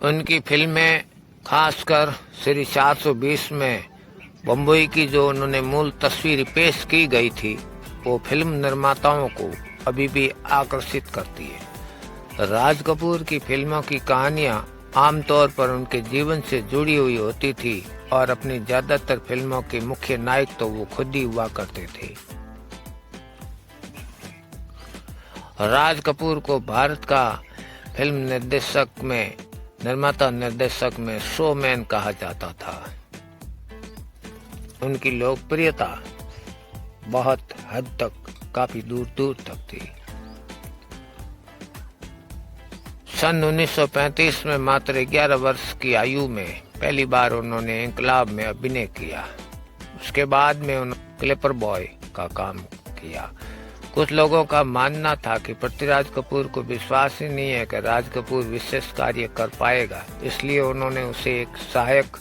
उनकी फिल्में, खासकर श्री 420 में बम्बई की जो उन्होंने मूल तस्वीर पेश की गई थी, वो फिल्म निर्माताओं को अभी भी आकर्षित करती है। राज कपूर की फिल्मों की कहानियां आमतौर पर उनके जीवन से जुड़ी हुई होती थी और अपनी ज्यादातर फिल्मों के मुख्य नायक तो वो खुद ही हुआ करते थे। राज कपूर को भारत का फिल्म निर्माता निर्देशक में शोमैन कहा जाता था। उनकी लोकप्रियता बहुत हद तक, काफी दूर दूर तक थी। सन 1935 में मात्र 11 वर्ष की आयु में पहली बार उन्होंने इंकलाब में अभिनय किया। उसके बाद में उन्होंने क्लिपर बॉय का काम किया। कुछ लोगों का मानना था कि पृथ्वीराज कपूर को विश्वास ही नहीं है कि राज कपूर विशेष कार्य कर पाएगा, इसलिए उन्होंने उसे एक सहायक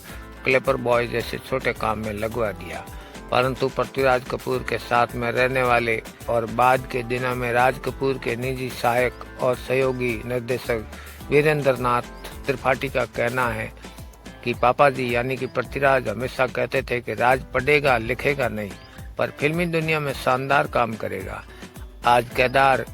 क्लिपर बॉय जैसे छोटे काम में लगवा दिया। परंतु पृथ्वीराज कपूर के साथ में रहने वाले और बाद के दिनों में राज कपूर के निजी सहायक और सहयोगी निर्देशक वीरेंद्र नाथ त्रिपाठी का कहना है कि पापा जी यानी कि पृथ्वीराज हमेशा कहते थे कि राज पढ़ेगा लिखेगा नहीं, पर फिल्मी दुनिया में शानदार काम करेगा। आज केदार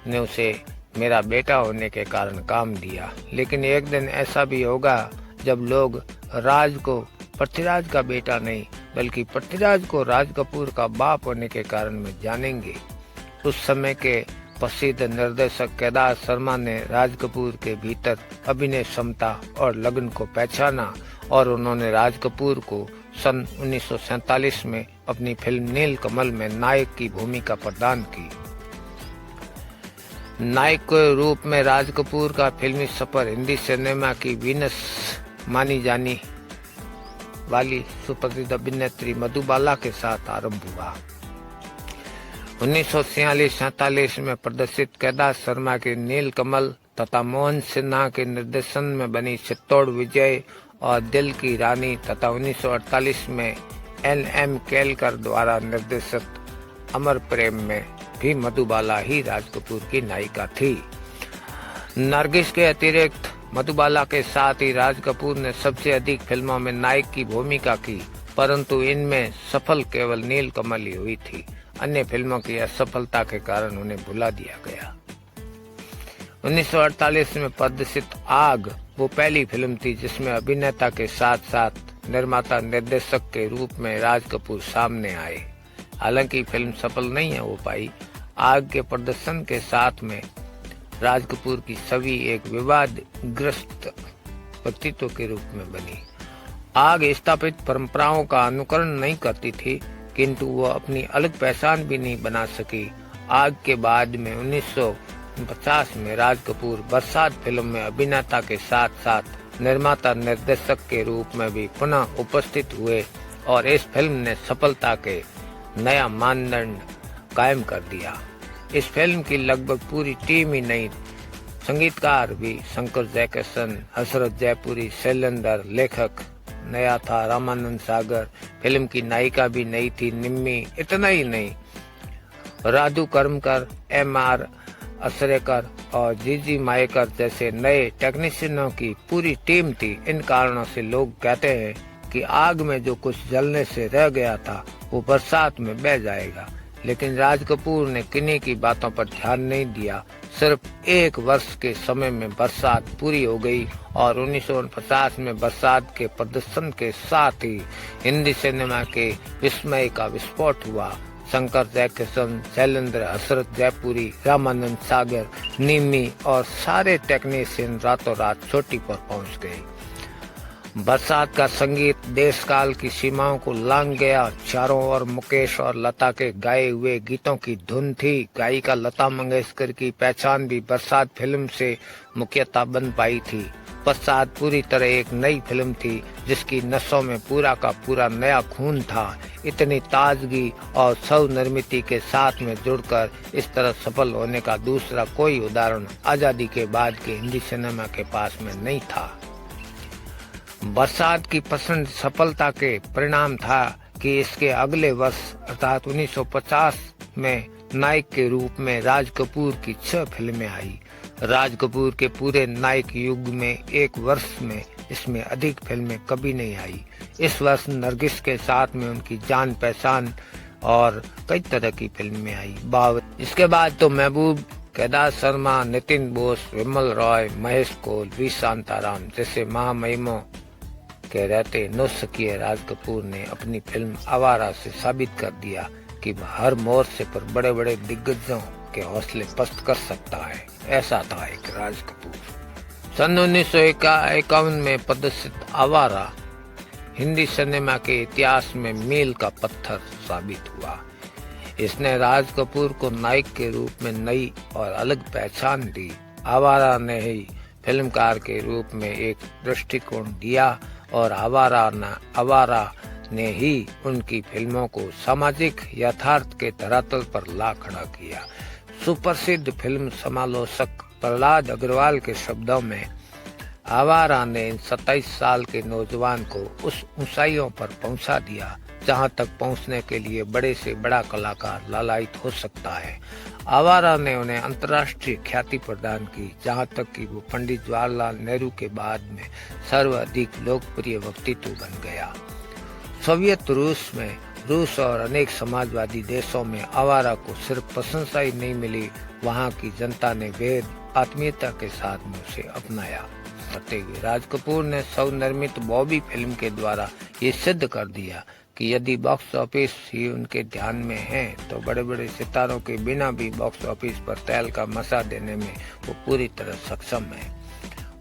ने उसे मेरा बेटा होने के कारण काम दिया, लेकिन एक दिन ऐसा भी होगा जब लोग राज को पृथ्वीराज का बेटा नहीं बल्कि पृथ्वीराज को राज कपूर का बाप होने के कारण में जानेंगे। उस समय के प्रसिद्ध निर्देशक केदार शर्मा ने राज कपूर के भीतर अभिनय क्षमता और लगन को पहचाना और उन्होंने राज कपूर को सन 1947 में अपनी फिल्म नील कमल में नायक की भूमिका प्रदान की। नायक के रूप में राज कपूर का फिल्मी सफर हिंदी सिनेमा की वीनस मानी जाने वाली सुप्रसिद्ध अभिनेत्री मधुबाला के साथ आरंभ हुआ। 1946-47 में प्रदर्शित केदार शर्मा के नील कमल तथा मोहन सिन्हा के निर्देशन में बनी चित्तौड़ विजय और दिल की रानी तथा 1948 में N.M. केलकर द्वारा निर्देशित अमर प्रेम में भी मधुबाला ही राज कपूर की नायिका थी। नरगिस के अतिरिक्त मधुबाला के साथ ही राज कपूर ने सबसे अधिक फिल्मों में नायक की भूमिका की, परंतु इनमें सफल केवल नील कमल ही हुई थी। अन्य फिल्मों की असफलता के कारण उन्हें भुला दिया गया। 1948 में प्रदर्शित आग वो पहली फिल्म थी जिसमें अभिनेता के साथ साथ निर्माता निर्देशक के रूप में राज कपूर सामने आए। हालांकि फिल्म सफल नहीं हो पाई। आग के प्रदर्शन के साथ में राज कपूर की छवि एक विवादग्रस्त व्यक्तित्व के रूप में बनी। आग स्थापित परंपराओं का अनुकरण नहीं करती थी, किंतु वो अपनी अलग पहचान भी नहीं बना सकी। आग के बाद में 1950 में राज कपूर बरसात फिल्म में अभिनेता के साथ साथ निर्माता निर्देशक के रूप में भी पुनः उपस्थित हुए और इस फिल्म ने सफलता के नया मानदंड कायम कर दिया। इस फिल्म की लगभग पूरी टीम ही नई, संगीतकार भी शंकर जयकिशन, हसरत जयपुरी, शैलेंद्र, लेखक नया था रामानंद सागर, फिल्म की नायिका भी नई थी निम्मी। इतना ही नहीं, राधू करमकर, M.R. असरेकर और जीजी मायेकर जैसे नए टेक्नीशियनों की पूरी टीम थी। इन कारणों से लोग कहते हैं कि आग में जो कुछ जलने से रह गया था वो बरसात में बह जाएगा, लेकिन राज कपूर ने किन्हीं की बातों पर ध्यान नहीं दिया। सिर्फ एक वर्ष के समय में बरसात पूरी हो गई और 1950 में बरसात के प्रदर्शन के साथ ही हिंदी सिनेमा के विस्मय का विस्फोट हुआ। शंकर जयकिशन, शैलेंद्र, हसरत जयपुरी, रामानंद सागर, निम्मी और सारे टेक्नीशियन रातों रात चोटी पर पहुंच गए। बरसात का संगीत देश काल की सीमाओं को लांघ गया। चारों ओर मुकेश और लता के गाए हुए गीतों की धुन थी। गायिका लता मंगेशकर की पहचान भी बरसात फिल्म से मुख्यतः बन पाई थी। बरसात पूरी तरह एक नई फिल्म थी जिसकी नसों में पूरा का पूरा नया खून था। इतनी ताजगी और स्वनिर्मित के साथ में जुड़कर इस तरह सफल होने का दूसरा कोई उदाहरण आजादी के बाद के हिंदी सिनेमा के पास में नहीं था। बरसात की प्रचंड सफलता के परिणाम था कि इसके अगले वर्ष अर्थात 1950 में नायक के रूप में राज कपूर की 6 फिल्में आई। राज कपूर के पूरे नायक युग में एक वर्ष में इसमें अधिक फिल्में कभी नहीं आई। इस वर्ष नरगिस के साथ में उनकी जान पहचान और कई तरह की फिल्में आई। इसके बाद तो महबूब, केदार शर्मा, नितिन बोस, विमल रॉय, महेश कोल, वी शांताराम जैसे महामहिमों के रहते नौसिखिए राज कपूर ने अपनी फिल्म आवारा से साबित कर दिया कि वह हर मोर्चे पर बड़े बड़े दिग्गजों के हौसले पस्त कर सकता है। ऐसा था एक राज कपूर। सन 1951 में प्रदर्शित आवारा हिंदी सिनेमा के इतिहास में मील का पत्थर साबित हुआ। इसने राज कपूर को नायक के रूप में नई और अलग पहचान दी। आवारा ने ही फिल्मकार के रूप में एक दृष्टिकोण दिया और आवारा ने ही उनकी फिल्मों को सामाजिक यथार्थ के धरातल पर ला खड़ा किया। सुप्रसिद्ध फिल्म समालोचक प्रहलाद अग्रवाल के शब्दों में, आवारा ने 27 साल के नौजवान को उस ऊंचाइयों पर पहुंचा दिया जहां तक पहुंचने के लिए बड़े से बड़ा कलाकार लालायित हो सकता है। आवारा ने उन्हें अंतर्राष्ट्रीय ख्याति प्रदान की, जहां तक कि वो पंडित जवाहरलाल नेहरू के बाद में सर्वाधिक लोकप्रिय व्यक्तित्व बन गया। सोवियत रूस और अनेक समाजवादी देशों में आवारा को सिर्फ प्रशंसा ही नहीं मिली, वहां की जनता ने बेहद आत्मीयता के साथ में उसे अपनाया। करते हुए राज कपूर ने स्वनिर्मित बॉबी फिल्म के द्वारा ये सिद्ध कर दिया कि यदि बॉक्स ऑफिस ही उनके ध्यान में है तो बड़े बड़े सितारों के बिना भी बॉक्स ऑफिस पर तैल का मसा देने में वो पूरी तरह सक्षम है।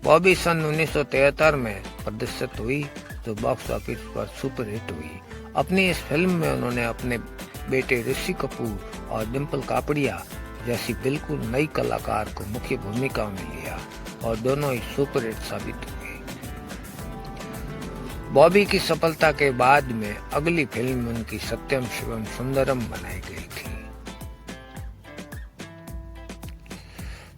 बॉबी सन 1973 में प्रदर्शित हुई जो बॉक्स ऑफिस पर सुपरहिट हुई। अपनी इस फिल्म में उन्होंने अपने बेटे ऋषि कपूर और डिम्पल कापड़िया जैसी बिल्कुल नई कलाकार को मुख्य भूमिका में लिया और दोनों ही सुपरहिट साबित हुए। बॉबी की सफलता के बाद में अगली फिल्म उनकी सत्यम शिवम सुंदरम बनाई गई थी।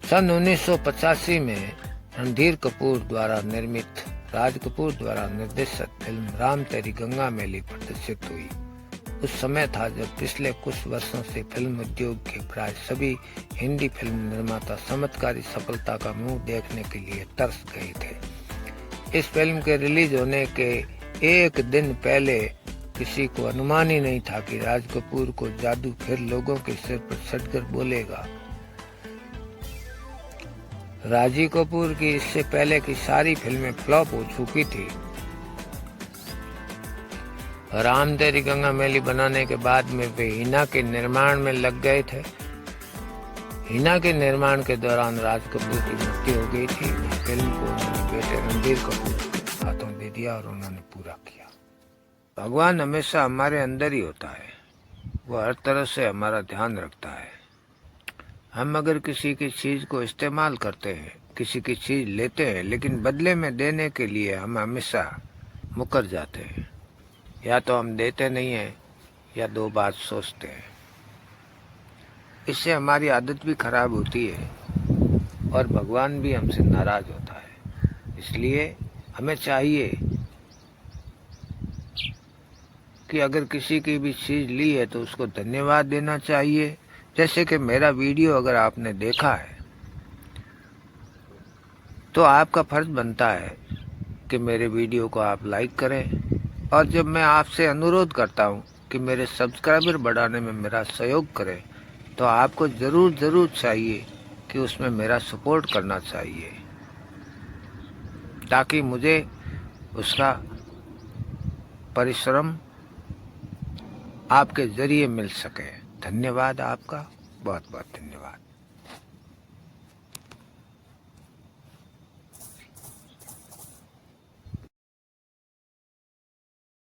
सन 1985 में रणधीर कपूर द्वारा निर्मित, राज कपूर द्वारा निर्देशित फिल्म राम तेरी गंगा मैली प्रदर्शित हुई। उस समय था जब पिछले कुछ वर्षों से फिल्म उद्योग के प्राय सभी हिंदी फिल्म निर्माता चमत्कारी सफलता का मुंह देखने के लिए तरस गए थे। इस फिल्म के रिलीज होने के एक दिन पहले किसी को अनुमान ही नहीं था कि राज कपूर को जादू फिर लोगों के सिर पर सटकर बोलेगा। राजी कपूर की इससे पहले की सारी फिल्में फ्लॉप हो चुकी थी। राम तेरी गंगा मैली बनाने के बाद में वे हिना के निर्माण में लग गए थे। हिना के निर्माण के दौरान राज कपूर की मृत्यु हो गई थी। फिल्म को उन्होंने बेटे रणधीर कपूर के हाथों दे दिया और उन्होंने पूरा किया। भगवान हमेशा हमारे अंदर ही होता है, वो हर तरह से हमारा ध्यान रखता है। हम अगर किसी की चीज को इस्तेमाल करते हैं, किसी की चीज लेते हैं, लेकिन बदले में देने के लिए हम हमेशा मुकर जाते हैं। या तो हम देते नहीं हैं या दो बार सोचते हैं। इससे हमारी आदत भी खराब होती है और भगवान भी हमसे नाराज होता है। इसलिए हमें चाहिए कि अगर किसी की भी चीज ली है तो उसको धन्यवाद देना चाहिए। जैसे कि मेरा वीडियो अगर आपने देखा है तो आपका फर्ज बनता है कि मेरे वीडियो को आप लाइक करें, और जब मैं आपसे अनुरोध करता हूं कि मेरे सब्सक्राइबर बढ़ाने में मेरा सहयोग करें तो आपको जरूर चाहिए कि उसमें मेरा सपोर्ट करना चाहिए ताकि मुझे उसका परिश्रम आपके जरिए मिल सके। धन्यवाद आपका, बहुत बहुत धन्यवाद।